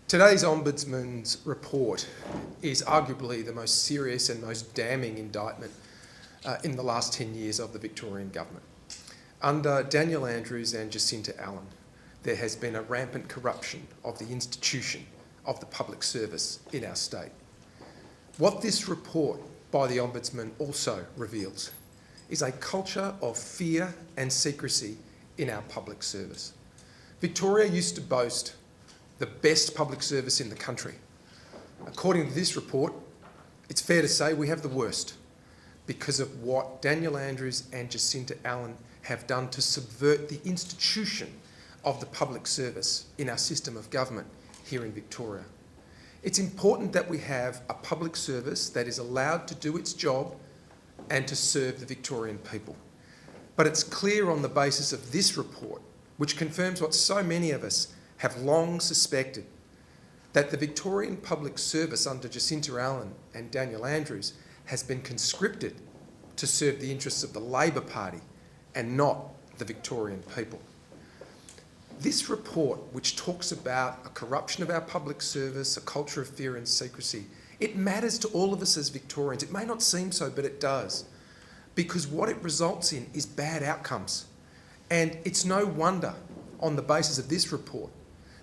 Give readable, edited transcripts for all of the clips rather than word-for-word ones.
Today's Ombudsman's report is arguably the most serious and most damning indictment in the last 10 years of the Victorian government. Under Daniel Andrews and Jacinta Allen, there has been a rampant corruption of the institution of the public service in our state. What this report by the Ombudsman also reveals is a culture of fear and secrecy in our public service. Victoria used to boast the best public service in the country. According to this report, it's fair to say we have the worst because of what Daniel Andrews and Jacinta Allen have done to subvert the institution of the public service in our system of government here in Victoria. It's important that we have a public service that is allowed to do its job and to serve the Victorian people. But it's clear on the basis of this report, which confirms what so many of us have long suspected, that the Victorian public service under Jacinta Allen and Daniel Andrews has been conscripted to serve the interests of the Labor Party and not the Victorian people. This report, which talks about a corruption of our public service, a culture of fear and secrecy, it matters to all of us as Victorians. It may not seem so, but it does, because what it results in is bad outcomes. And it's no wonder, on the basis of this report,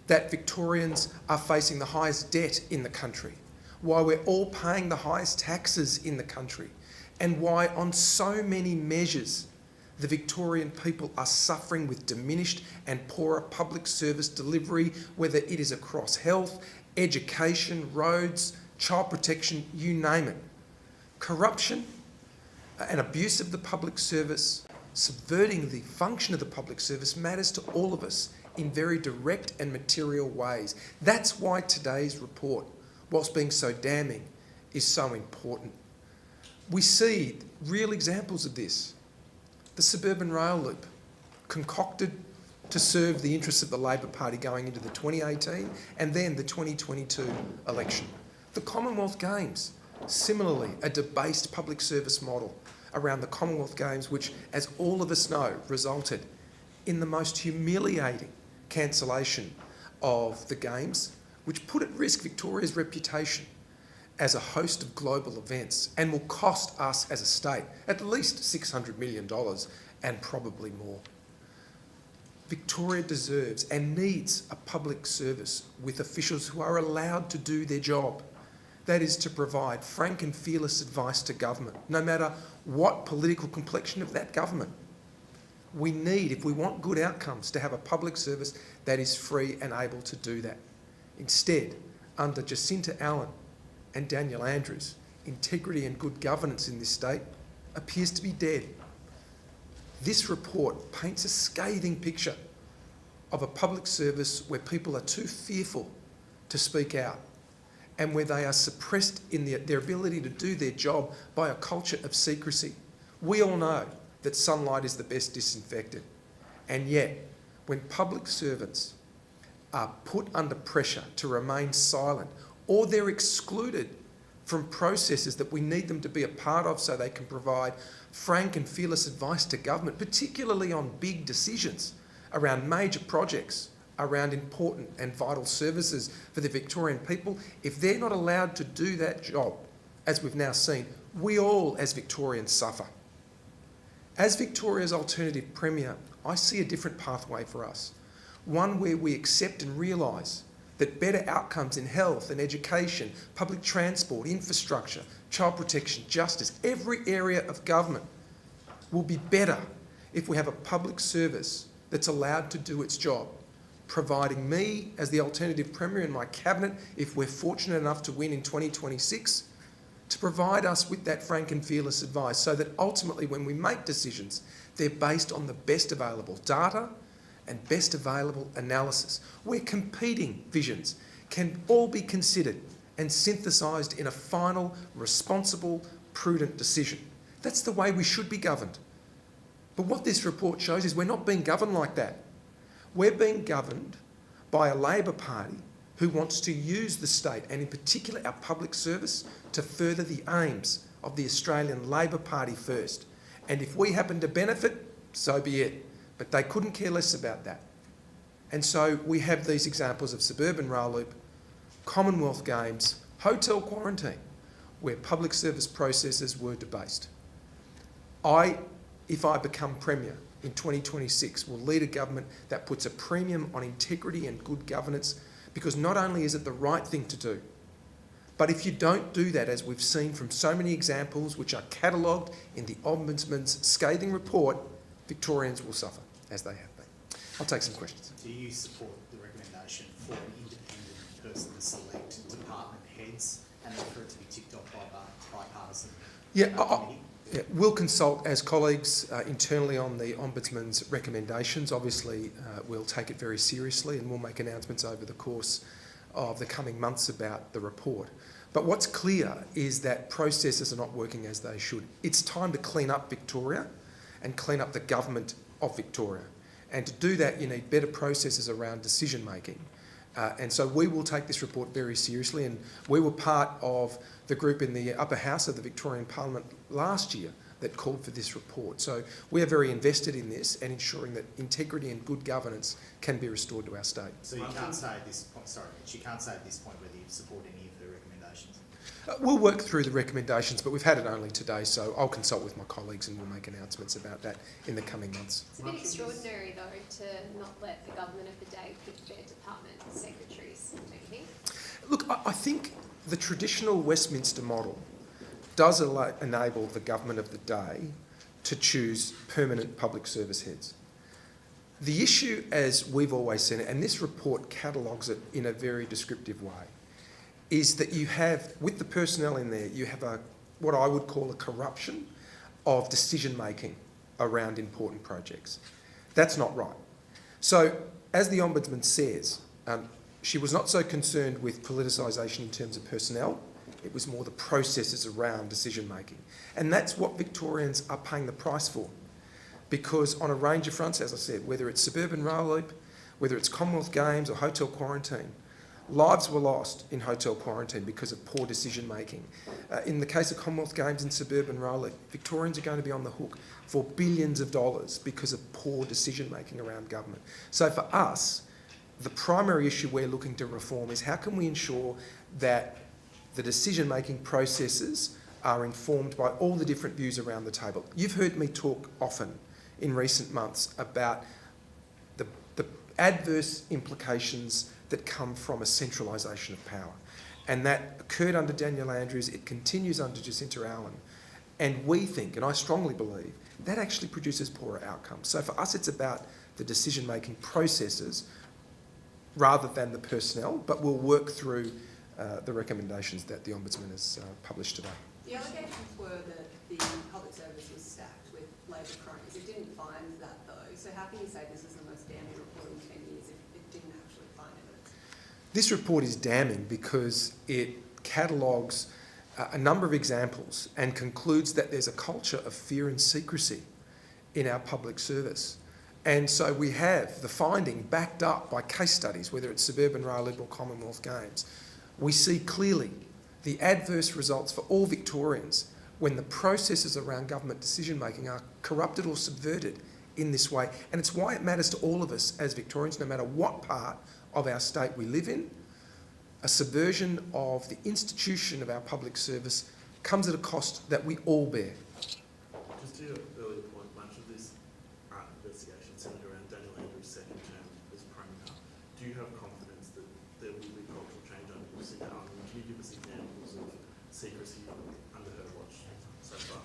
that Victorians are facing the highest debt in the country, why we're all paying the highest taxes in the country, and why on so many measures the Victorian people are suffering with diminished and poorer public service delivery, whether it is across health, education, roads, child protection, you name it. Corruption and abuse of the public service, subverting the function of the public service, matters to all of us in very direct and material ways. That's why today's report, whilst being so damning, is so important. We see real examples of this. The suburban rail loop, concocted to serve the interests of the Labor Party going into the 2018 and then the 2022 election. The Commonwealth Games, similarly a debased public service model around the Commonwealth Games, which, as all of us know, resulted in the most humiliating cancellation of the Games, which put at risk Victoria's reputation as a host of global events and will cost us as a state at least $600 million and probably more. Victoria deserves and needs a public service with officials who are allowed to do their job. That is to provide frank and fearless advice to government, no matter what political complexion of that government. We need, if we want good outcomes, to have a public service that is free and able to do that. Instead, under Jacinta Allen and Daniel Andrews, integrity and good governance in this state appears to be dead. This report paints a scathing picture of a public service where people are too fearful to speak out and where they are suppressed in their ability to do their job by a culture of secrecy. We all know that sunlight is the best disinfectant. And yet, when public servants are put under pressure to remain silent, or they're excluded from processes that we need them to be a part of so they can provide frank and fearless advice to government, particularly on big decisions around major projects, around important and vital services for the Victorian people, if they're not allowed to do that job, as we've now seen, we all as Victorians suffer. As Victoria's alternative Premier, I see a different pathway for us, one where we accept and realise that better outcomes in health and education, public transport, infrastructure, child protection, justice, every area of government will be better if we have a public service that's allowed to do its job, providing me as the alternative Premier and my cabinet, if we're fortunate enough to win in 2026, to provide us with that frank and fearless advice so that ultimately when we make decisions, they're based on the best available data and best available analysis, where competing visions can all be considered and synthesised in a final, responsible, prudent decision. That's the way we should be governed. But what this report shows is we're not being governed like that. We're being governed by a Labor Party who wants to use the state, and in particular our public service, to further the aims of the Australian Labor Party first. And if we happen to benefit, so be it. But they couldn't care less about that. And so we have these examples of suburban rail loop, Commonwealth Games, hotel quarantine, where public service processes were debased. If I become Premier in 2026, will lead a government that puts a premium on integrity and good governance, because not only is it the right thing to do, but if you don't do that, as we've seen from so many examples which are catalogued in the Ombudsman's scathing report, Victorians will suffer, as they have been. I'll take some questions. Do you support the recommendation for an independent person to select department heads and then for it to be ticked off by bipartisan committee? Yeah, we'll consult as colleagues internally on the Ombudsman's recommendations. Obviously, we'll take it very seriously and we'll make announcements over the course of the coming months about the report. But what's clear is that processes are not working as they should. It's time to clean up Victoria and clean up the government of Victoria. And to do that, you need better processes around decision making. And so we will take this report very seriously, and we were part of the group in the upper house of the Victorian Parliament last year that called for this report. So we are very invested in this and ensuring that integrity and good governance can be restored to our state. So you can't say at this point, sorry, but you can't say at this point whether you support any of the recommendations? We'll work through the recommendations, but we've had it only today, so I'll consult with my colleagues and we'll make announcements about that in the coming months. It's a bit extraordinary, though, to not let the government of the day pick their department secretaries, don't you think? Look, I think the traditional Westminster model does enable the government of the day to choose permanent public service heads. The issue, as we've always seen it, and this report catalogues it in a very descriptive way, is that you have, with the personnel in there, you have what I would call a corruption of decision-making around important projects. That's not right. So, as the Ombudsman says, she was not so concerned with politicisation in terms of personnel. It was more the processes around decision-making. And that's what Victorians are paying the price for. Because on a range of fronts, as I said, whether it's suburban rail loop, whether it's Commonwealth Games or hotel quarantine, lives were lost in hotel quarantine because of poor decision-making. In the case of Commonwealth Games and suburban rail loop, Victorians are going to be on the hook for billions of dollars because of poor decision-making around government. So for us, the primary issue we're looking to reform is how can we ensure that the decision-making processes are informed by all the different views around the table. You've heard me talk often in recent months about the adverse implications that come from a centralisation of power. And that occurred under Daniel Andrews, it continues under Jacinta Allen. And we think, and I strongly believe, that actually produces poorer outcomes. So for us, it's about the decision-making processes rather than the personnel, but we'll work through the recommendations that the Ombudsman has published today. The allegations were that the public service was stacked with Labor cronies. It didn't find that, though. So how can you say this is the most damning report in 10 years if it didn't actually find evidence? This report is damning because it catalogues a number of examples and concludes that there's a culture of fear and secrecy in our public service. And so we have the finding backed up by case studies, whether it's suburban rail loop or Commonwealth Games. We see clearly the adverse results for all Victorians when the processes around government decision-making are corrupted or subverted in this way. And it's why it matters to all of us as Victorians, no matter what part of our state we live in. A subversion of the institution of our public service comes at a cost that we all bear. Just to your earlier point, much of this investigation centred around Daniel Andrews' second term as Premier. Do you have confidence that there will be cultural change under Jacinta Allen? Can you give us examples of secrecy under her watch so far?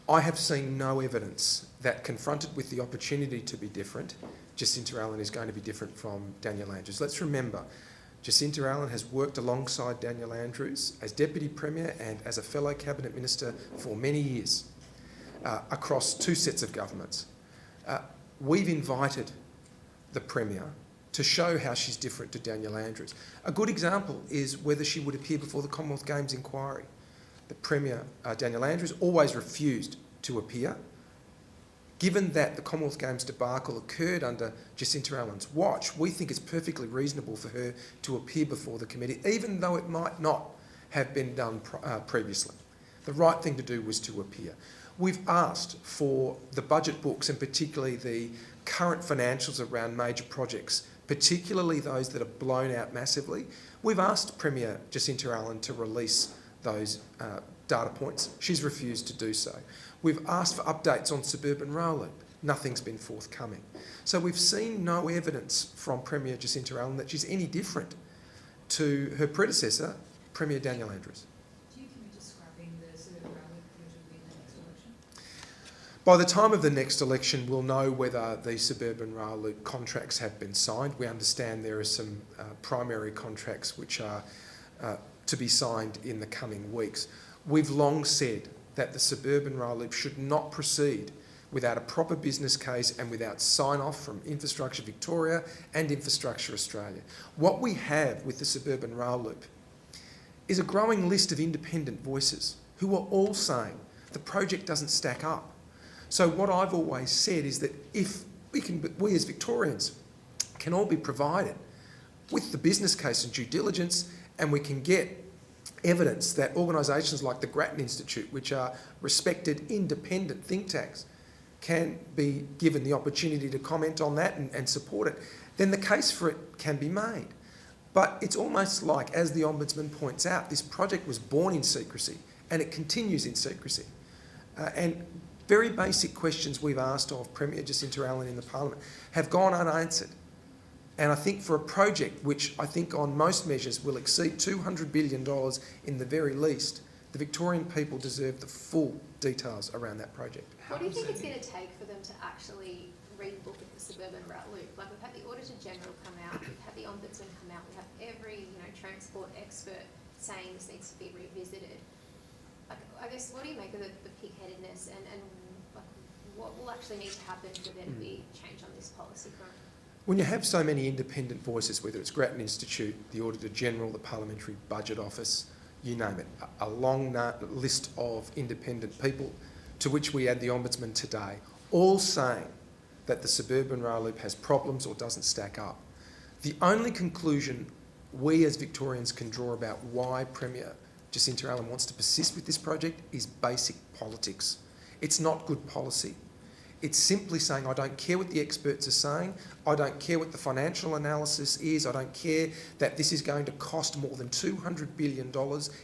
I have seen no evidence that, confronted with the opportunity to be different, Jacinta Allen is going to be different from Daniel Andrews. Let's remember, Jacinta Allen has worked alongside Daniel Andrews as Deputy Premier and as a fellow Cabinet Minister for many years across two sets of governments. We've invited the Premier to show how she's different to Daniel Andrews. A good example is whether she would appear before the Commonwealth Games inquiry. The Premier, Daniel Andrews, always refused to appear. Given that the Commonwealth Games debacle occurred under Jacinta Allen's watch, we think it's perfectly reasonable for her to appear before the committee, even though it might not have been done previously. The right thing to do was to appear. We've asked for the budget books and particularly the current financials around major projects, particularly those that are blown out massively. We've asked Premier Jacinta Allen to release those data points. She's refused to do so. We've asked for updates on suburban rail loop. Nothing's been forthcoming. So we've seen no evidence from Premier Jacinta Allen that she's any different to her predecessor, Premier Daniel Andrews. Do you commit to scrapping the suburban rail loop which will be in the next election? By the time of the next election, we'll know whether the suburban rail loop contracts have been signed. We understand there are some primary contracts which are to be signed in the coming weeks. We've long said that the suburban rail loop should not proceed without a proper business case and without sign-off from Infrastructure Victoria and Infrastructure Australia. What we have with the suburban rail loop is a growing list of independent voices who are all saying the project doesn't stack up. So what I've always said is that if we as Victorians can all be provided with the business case and due diligence, and we can get evidence that organisations like the Grattan Institute, which are respected independent think tanks, can be given the opportunity to comment on that and support it, then the case for it can be made. But it's almost like, as the Ombudsman points out, this project was born in secrecy and it continues in secrecy. And very basic questions we've asked of Premier Jacinta Allen in the Parliament have gone unanswered. And I think for a project which I think on most measures will exceed $200 billion in the very least, the Victorian people deserve the full details around that project. What do you think it's going to take for them to actually relook at the suburban rail loop? Like, we've had the Auditor General come out, we've had the Ombudsman come out, we have every transport expert saying this needs to be revisited. Like, I guess, what do you make of the pig-headedness and like, what will actually need to happen for there to be change on this policy front? When you have so many independent voices, whether it's Grattan Institute, the Auditor General, the Parliamentary Budget Office, you name it, a long list of independent people, to which we add the Ombudsman today, all saying that the suburban rail loop has problems or doesn't stack up. The only conclusion we as Victorians can draw about why Premier Jacinta Allen wants to persist with this project is basic politics. It's not good policy. It's simply saying, I don't care what the experts are saying, I don't care what the financial analysis is, I don't care that this is going to cost more than $200 billion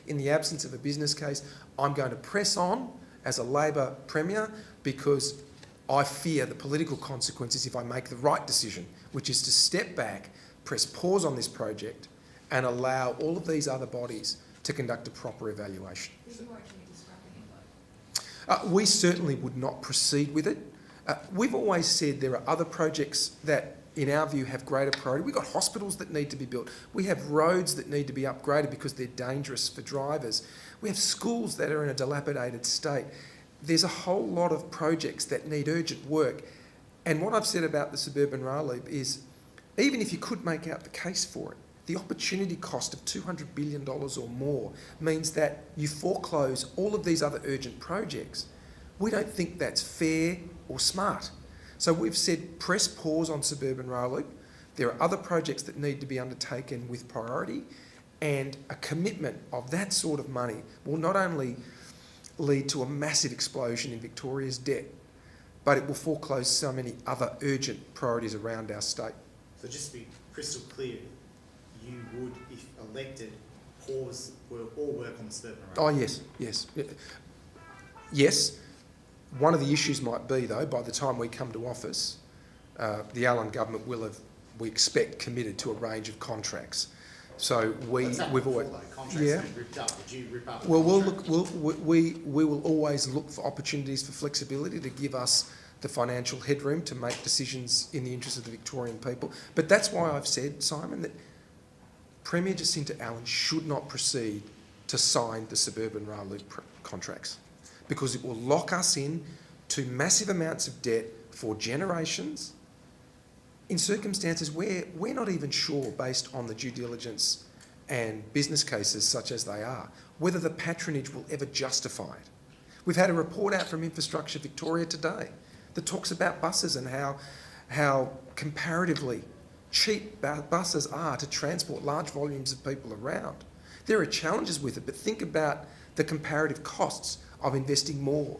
in the absence of a business case. I'm going to press on as a Labor Premier because I fear the political consequences if I make the right decision, which is to step back, press pause on this project and allow all of these other bodies to conduct a proper evaluation. But you won't commit to scrapping it though? We certainly would not proceed with it. We've always said there are other projects that, in our view, have greater priority. We've got hospitals that need to be built. We have roads that need to be upgraded because they're dangerous for drivers. We have schools that are in a dilapidated state. There's a whole lot of projects that need urgent work. And what I've said about the suburban rail loop is, even if you could make out the case for it, the opportunity cost of $200 billion or more means that you foreclose all of these other urgent projects. We don't think that's fair or smart. So we've said press pause on suburban rail loop. There are other projects that need to be undertaken with priority, and a commitment of that sort of money will not only lead to a massive explosion in Victoria's debt, but it will foreclose so many other urgent priorities around our state. So just to be crystal clear, you would, if elected, pause all work on the suburban rail? Oh, yes. Yes. One of the issues might be, though, by the time we come to office, the Allen government will have, we expect, committed to a range of contracts. So we've always, contracts been ripped up. Would you rip up? Well, we will always look for opportunities for flexibility to give us the financial headroom to make decisions in the interest of the Victorian people. But that's why I've said, Simon, that Premier Jacinta Allen should not proceed to sign the suburban rail loop contracts, because it will lock us in to massive amounts of debt for generations in circumstances where we're not even sure, based on the due diligence and business cases such as they are, whether the patronage will ever justify it. We've had a report out from Infrastructure Victoria today that talks about buses and how comparatively cheap buses are to transport large volumes of people around. There are challenges with it, but think about the comparative costs of investing more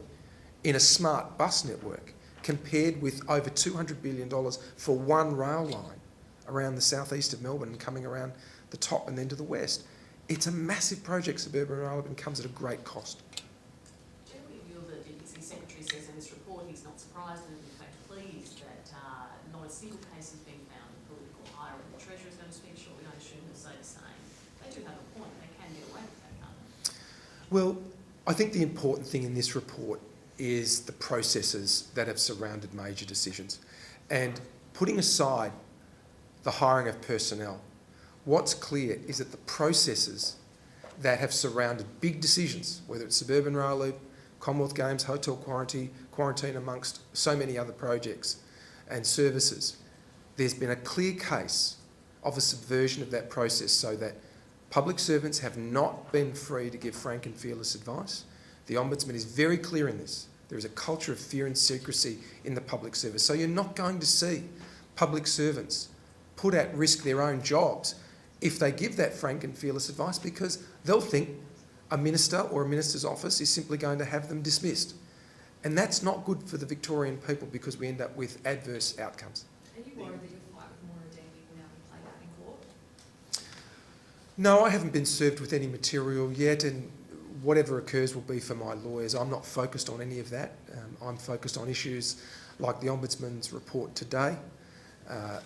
in a smart bus network compared with over $200 billion for one rail line around the southeast of Melbourne and coming around the top and then to the west. It's a massive project, suburban rail, and comes at a great cost. Generally feel that as the Secretary says in this report, he's not surprised and in fact pleased that not a single case has been found of political hire, and the Treasurer is going to speak shortly. I assume he'll say the same. They do have a point. They can get away with that, can't they? Well, I think the important thing in this report is the processes that have surrounded major decisions. And putting aside the hiring of personnel, what's clear is that the processes that have surrounded big decisions, whether it's suburban rail loop, Commonwealth Games, hotel quarantine amongst so many other projects and services, there's been a clear case of a subversion of that process so that public servants have not been free to give frank and fearless advice. The Ombudsman is very clear in this. There is a culture of fear and secrecy in the public service. So you're not going to see public servants put at risk their own jobs if they give that frank and fearless advice, because they'll think a minister or a minister's office is simply going to have them dismissed. And that's not good for the Victorian people, because we end up with adverse outcomes. Are you worried that your fight with Maura Danby will now be played out in court? No, I haven't been served with any material yet, and whatever occurs will be for my lawyers. I'm not focused on any of that. I'm focused on issues like the Ombudsman's report today,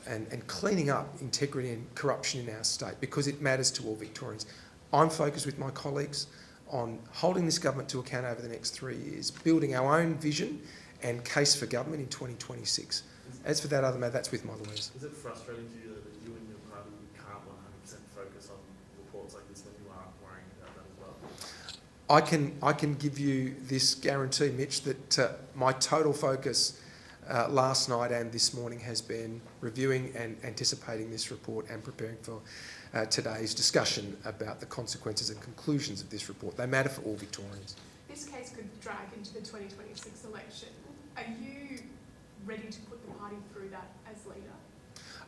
and cleaning up integrity and corruption in our state, because it matters to all Victorians. I'm focused with my colleagues on holding this government to account over the next 3 years, building our own vision and case for government in 2026. As for that other matter, that's with my lawyers. Is it frustrating to you that you and your party can't 100% focus on reports like this when you are worrying about that as well? I can give you this guarantee, Mitch, that my total focus last night and this morning has been reviewing and anticipating this report and preparing for today's discussion about the consequences and conclusions of this report. They matter for all Victorians. This case could drag into the 2026 election. Are you ready to put the party through that as leader?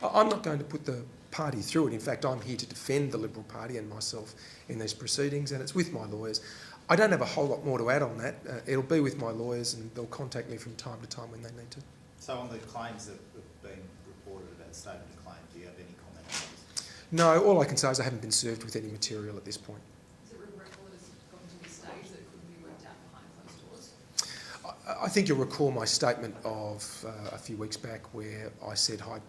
I'm not going to put the party through it. In fact, I'm here to defend the Liberal Party and myself in these proceedings, and it's with my lawyers. I don't have a whole lot more to add on that. It'll be with my lawyers, and they'll contact me from time to time when they need to. So on the claims that have been reported about statement of claim, do you have any comment on this? No, all I can say is I haven't been served with any material at this point. Is it regretful that it's gotten to this stage that it couldn't be worked out behind closed doors? I think you'll recall my statement of a few weeks back where I said I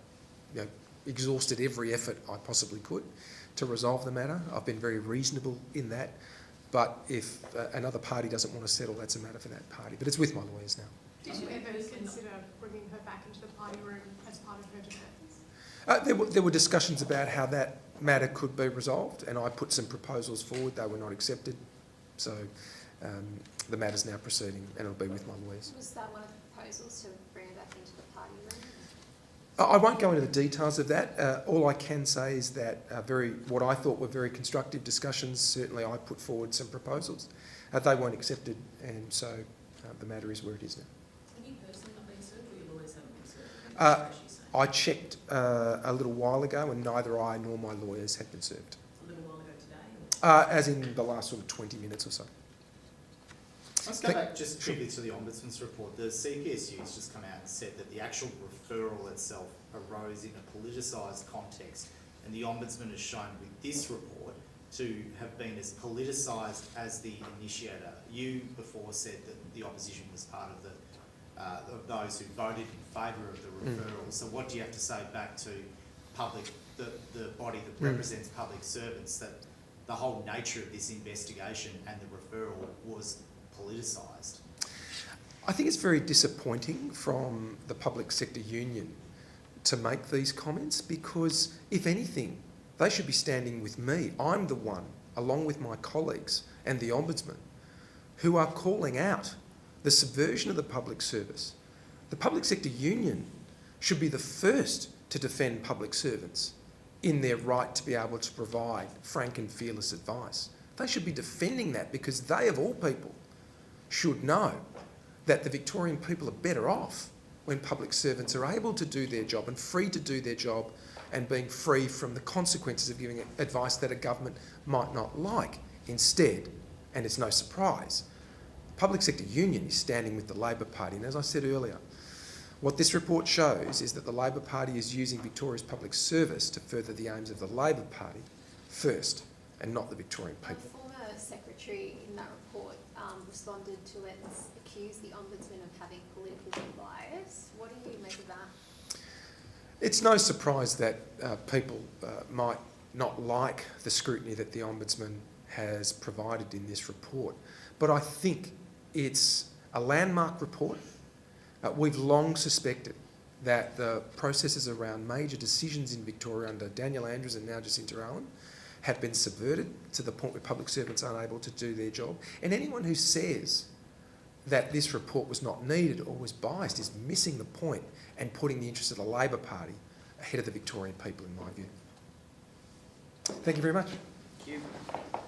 exhausted every effort I possibly could to resolve the matter. I've been very reasonable in that, but if another party doesn't want to settle, that's a matter for that party. But it's with my lawyers now. Did you ever consider bringing her back into the party room as part of her defence? There were discussions about how that matter could be resolved, and I put some proposals forward. They were not accepted. So the matter's now proceeding, and it'll be with my lawyers. Was that one of the proposals to bring her back into the party room? I won't go into the details of that. All I can say is that what I thought were very constructive discussions, certainly I put forward some proposals. They weren't accepted, and so the matter is where it is now. Have you personally not been served, or your lawyers haven't been served? I checked a little while ago, and neither I nor my lawyers had been served. A little while ago today? As in the last sort of 20 minutes or so. Let's go back just quickly to the Ombudsman's report. The CPSU has just come out and said that the actual referral itself arose in a politicised context, and the Ombudsman has shown with this report to have been as politicised as the initiator. You before said that the opposition was part of those who voted in favour of the referral. So what do you have to say back to the body that represents public servants, that the whole nature of this investigation and the referral was politicised? I think it's very disappointing from the public sector union to make these comments, because if anything, they should be standing with me. I'm the one, along with my colleagues and the Ombudsman, who are calling out the subversion of the public service. The public sector union should be the first to defend public servants in their right to be able to provide frank and fearless advice. They should be defending that, because they, of all people, should know that the Victorian people are better off when public servants are able to do their job and free to do their job, and being free from the consequences of giving advice that a government might not like. Instead, and it's no surprise, the public sector union is standing with the Labor Party. And as I said earlier, what this report shows is that the Labor Party is using Victoria's public service to further the aims of the Labor Party, first and not the Victorian The people. former secretary in that report responded to it and accused the Ombudsman of having political bias. What do you make of that? It's no surprise that people might not like the scrutiny that the Ombudsman has provided in this report, but I think it's a landmark report. We've long suspected that the processes around major decisions in Victoria under Daniel Andrews and now Jacinta Allen have been subverted to the point where public servants aren't able to do their job. And anyone who says that this report was not needed or was biased is missing the point and putting the interests of the Labor Party ahead of the Victorian people, in my view. Thank you very much. Thank you.